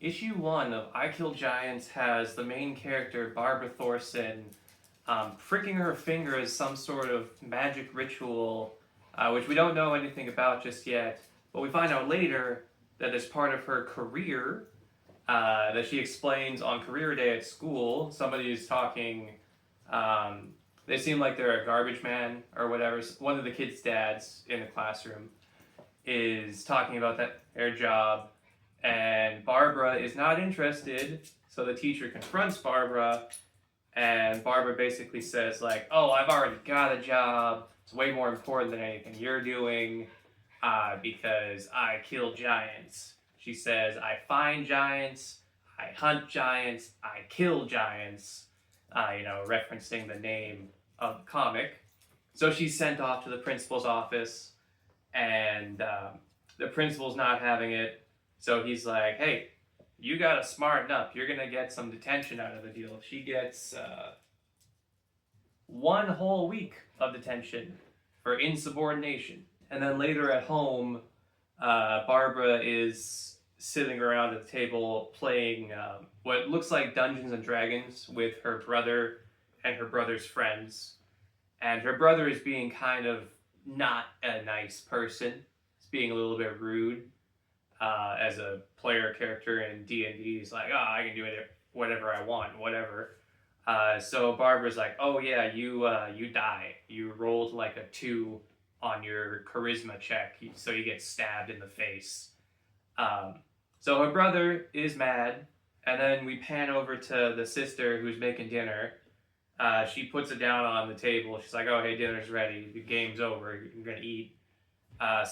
Issue 1 of I Kill Giants has the main character, Barbara Thorson, pricking her finger as some sort of magic ritual, which we don't know anything about just yet, but we find out later that as part of her career, that she explains on career day at school, somebody is talking, they seem like they're a garbage man or whatever, one of the kids' dads in the classroom is talking about their job, and Barbara is not interested, so the teacher confronts Barbara, and Barbara basically says like, oh, I've already got a job, it's way more important than anything you're doing, because I kill giants. She says, I find giants, I hunt giants, I kill giants, referencing the name of the comic. So she's sent off to the principal's office, and the principal's not having it. So he's like, hey, you gotta smarten up. You're gonna get some detention out of the deal. She gets 1 whole week of detention for insubordination. And then later at home, Barbara is sitting around at the table playing what looks like Dungeons and Dragons with her brother and her brother's friends. And her brother is being kind of not a nice person. He's being a little bit rude. As a player character in D&D, he's like, oh, I can do it whatever I want, whatever. So Barbara's like, oh yeah, you die. You rolled like a 2 on your charisma check, so you get stabbed in the face. So her brother is mad, and then we pan over to the sister who's making dinner. She puts it down on the table. She's like, oh, hey, dinner's ready. The game's over. You're gonna eat.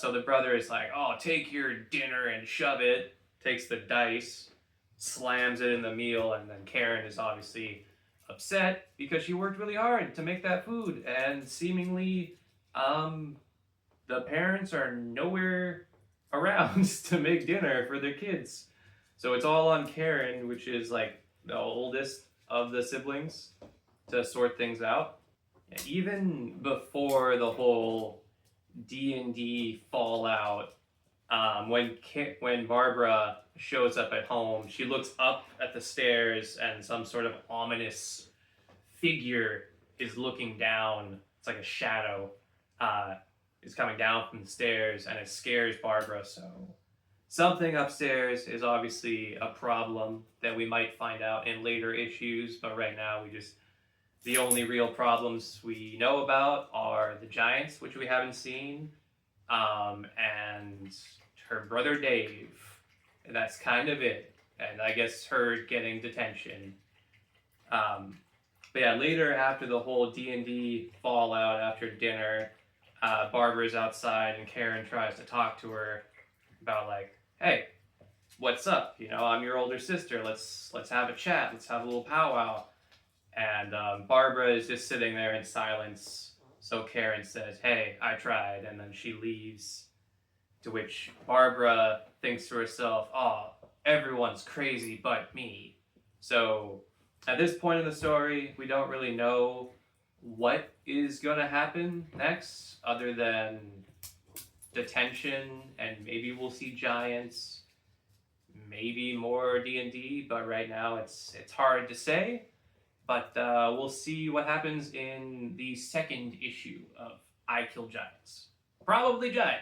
So the brother is like, oh, take your dinner and shove it, takes the dice, slams it in the meal, and then Karen is obviously upset because she worked really hard to make that food, and seemingly the parents are nowhere around to make dinner for their kids. So it's all on Karen, which is like the oldest of the siblings, to sort things out. And even before the whole D&D fallout, when Barbara shows up at home, she looks up at the stairs and some sort of ominous figure is looking down. It's like a shadow is coming down from the stairs, and it scares Barbara. So something upstairs is obviously a problem that we might find out in later issues, but right now the only real problems we know about are the giants, which we haven't seen, and her brother Dave. And that's kind of it. And I guess her getting detention. But yeah, later after the whole D&D fallout after dinner, Barbara's outside and Karen tries to talk to her about like, hey, what's up? I'm your older sister. Let's have a chat. Let's have a little powwow. And Barbara is just sitting there in silence. So Karen says, hey, I tried. And then she leaves. To which Barbara thinks to herself, oh, everyone's crazy but me. So at this point in the story, we don't really know what is going to happen next, other than detention, and maybe we'll see giants, maybe more D&D, but right now it's hard to say. But we'll see what happens in the second issue of I Kill Giants. Probably giants.